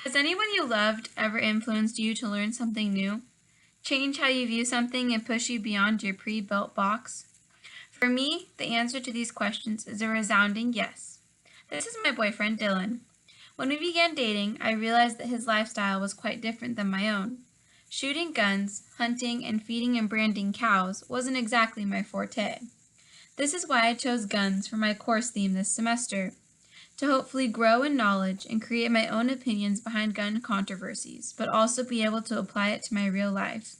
Has anyone you loved ever influenced you to learn something new? Change how you view something and push you beyond your pre-built box? For me, the answer to these questions is a resounding yes. This is my boyfriend, Dylan. When we began dating, I realized that his lifestyle was quite different than my own. Shooting guns, hunting, and feeding and branding cows wasn't exactly my forte. This is why I chose guns for my course theme this semester, to hopefully grow in knowledge and create my own opinions behind gun controversies, but also be able to apply it to my real life.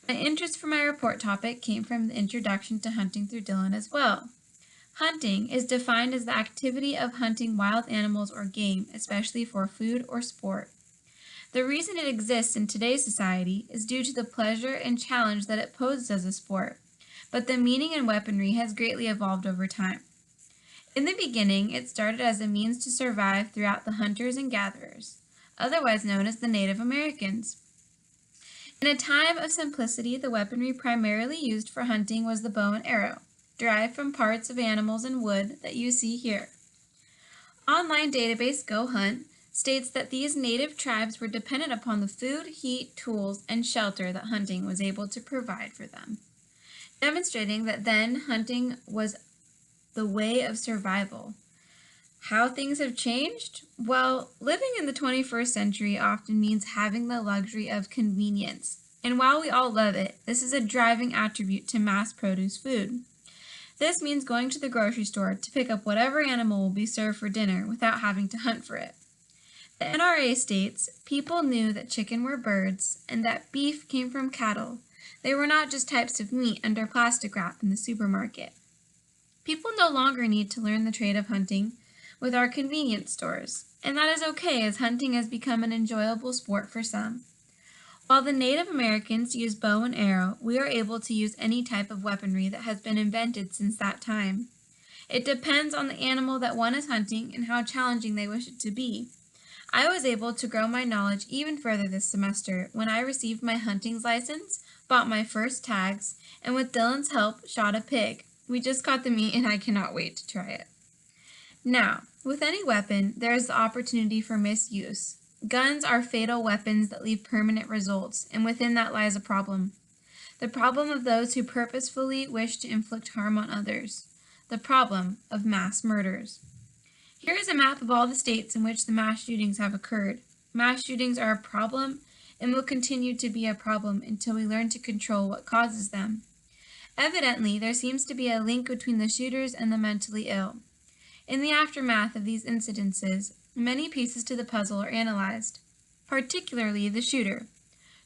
My interest for my report topic came from the introduction to hunting through Dylan as well. Hunting is defined as the activity of hunting wild animals or game, especially for food or sport. The reason it exists in today's society is due to the pleasure and challenge that it poses as a sport, but the meaning and weaponry has greatly evolved over time. In the beginning, it started as a means to survive throughout the hunters and gatherers, otherwise known as the Native Americans. In a time of simplicity, the weaponry primarily used for hunting was the bow and arrow, derived from parts of animals and wood that you see here. Online database Go Hunt states that these native tribes were dependent upon the food, heat, tools, and shelter that hunting was able to provide for them, demonstrating that then hunting was the way of survival. How things have changed? Well, living in the 21st century often means having the luxury of convenience. And while we all love it, this is a driving attribute to mass produce food. This means going to the grocery store to pick up whatever animal will be served for dinner without having to hunt for it. The NRA states people knew that chicken were birds and that beef came from cattle. They were not just types of meat under plastic wrap in the supermarket. People no longer need to learn the trade of hunting with our convenience stores, and that is okay as hunting has become an enjoyable sport for some. While the Native Americans used bow and arrow, we are able to use any type of weaponry that has been invented since that time. It depends on the animal that one is hunting and how challenging they wish it to be. I was able to grow my knowledge even further this semester when I received my hunting's license, bought my first tags, and with Dylan's help, shot a pig. We just caught the meat and I cannot wait to try it. Now, with any weapon, there is the opportunity for misuse. Guns are fatal weapons that leave permanent results, and within that lies a problem. The problem of those who purposefully wish to inflict harm on others. The problem of mass murders. Here is a map of all the states in which the mass shootings have occurred. Mass shootings are a problem and will continue to be a problem until we learn to control what causes them. Evidently, there seems to be a link between the shooters and the mentally ill. In the aftermath of these incidences, many pieces to the puzzle are analyzed, particularly the shooter.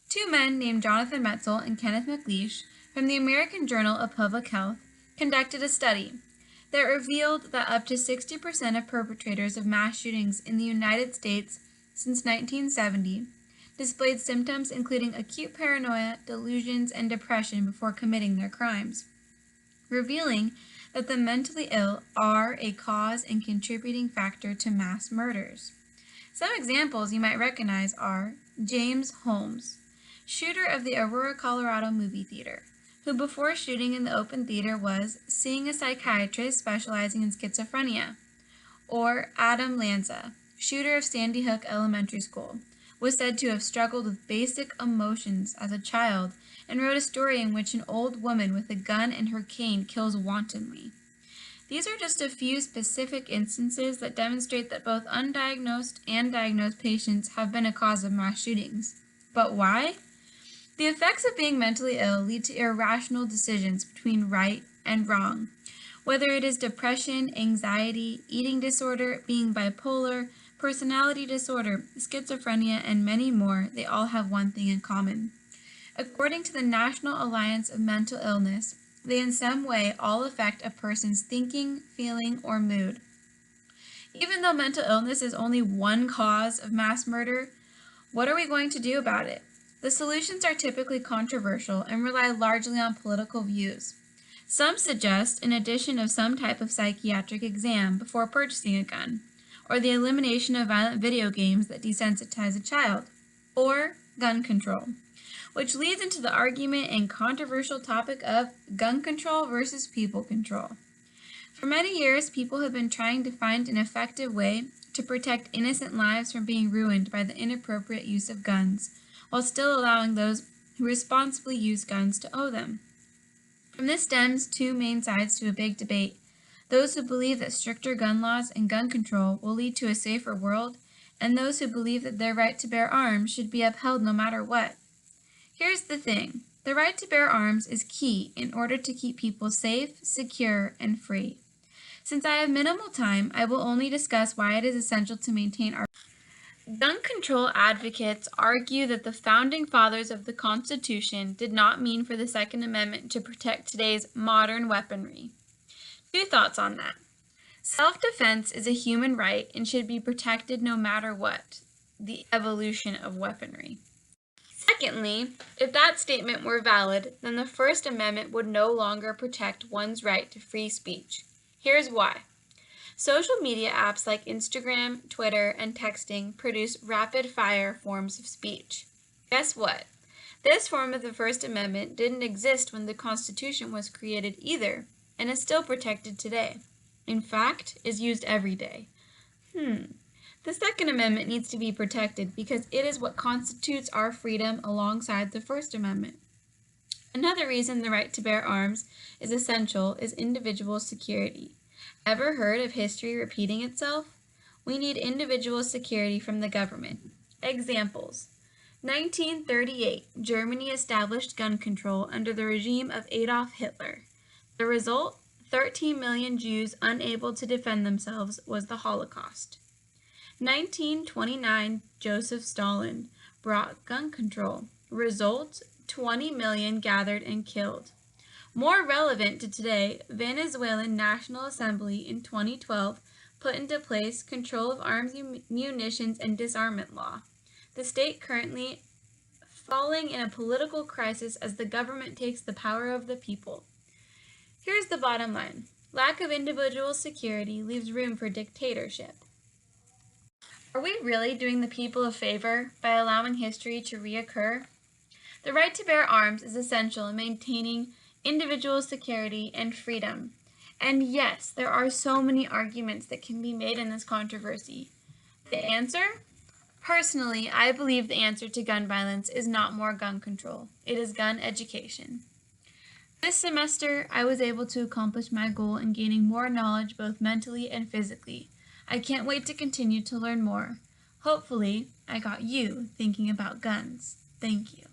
Two men named Jonathan Metzl and Kenneth McLeish from the American Journal of Public Health conducted a study that revealed that up to 60% of perpetrators of mass shootings in the United States since 1970 displayed symptoms including acute paranoia, delusions, and depression before committing their crimes, revealing that the mentally ill are a cause and contributing factor to mass murders. Some examples you might recognize are James Holmes, shooter of the Aurora, Colorado movie theater, who before shooting in the open theater was seeing a psychiatrist specializing in schizophrenia, or Adam Lanza, shooter of Sandy Hook Elementary School, was said to have struggled with basic emotions as a child and wrote a story in which an old woman with a gun and her cane kills wantonly. These are just a few specific instances that demonstrate that both undiagnosed and diagnosed patients have been a cause of mass shootings. But why? The effects of being mentally ill lead to irrational decisions between right and wrong. Whether it is depression, anxiety, eating disorder, being bipolar, personality disorder, schizophrenia, and many more, they all have one thing in common. According to the National Alliance of Mental Illness, they in some way all affect a person's thinking, feeling, or mood. Even though mental illness is only one cause of mass murder, what are we going to do about it? The solutions are typically controversial and rely largely on political views. Some suggest an addition of some type of psychiatric exam before purchasing a gun, or the elimination of violent video games that desensitize a child, or gun control, which leads into the argument and controversial topic of gun control versus people control. For many years, people have been trying to find an effective way to protect innocent lives from being ruined by the inappropriate use of guns, while still allowing those who responsibly use guns to owe them. From this stems two main sides to a big debate: those who believe that stricter gun laws and gun control will lead to a safer world, and those who believe that their right to bear arms should be upheld no matter what. Here's the thing: the right to bear arms is key in order to keep people safe, secure, and free. Since I have minimal time, I will only discuss why it is essential to maintain our gun control. Advocates argue that the founding fathers of the Constitution did not mean for the Second Amendment to protect today's modern weaponry. Two thoughts on that. Self-defense is a human right and should be protected no matter what, the evolution of weaponry. Secondly, if that statement were valid, then the First Amendment would no longer protect one's right to free speech. Here's why. Social media apps like Instagram, Twitter, and texting produce rapid-fire forms of speech. Guess what? This form of the First Amendment didn't exist when the Constitution was created either, and is still protected today. In fact, is used every day. The Second Amendment needs to be protected because it is what constitutes our freedom alongside the First Amendment. Another reason the right to bear arms is essential is individual security. Ever heard of history repeating itself? We need individual security from the government. Examples: 1938, Germany established gun control under the regime of Adolf Hitler. The result? 13 million Jews unable to defend themselves was the Holocaust. 1929, Joseph Stalin brought gun control. Result, 20 million gathered and killed. More relevant to today, Venezuelan National Assembly in 2012 put into place control of arms, munitions, and disarmament law. The state currently falling in a political crisis as the government takes the power of the people. Here's the bottom line: lack of individual security leaves room for dictatorship. Are we really doing the people a favor by allowing history to reoccur? The right to bear arms is essential in maintaining individual security and freedom. And yes, there are so many arguments that can be made in this controversy. The answer? Personally, I believe the answer to gun violence is not more gun control. It is gun education. This semester, I was able to accomplish my goal in gaining more knowledge both mentally and physically. I can't wait to continue to learn more. Hopefully, I got you thinking about guns. Thank you.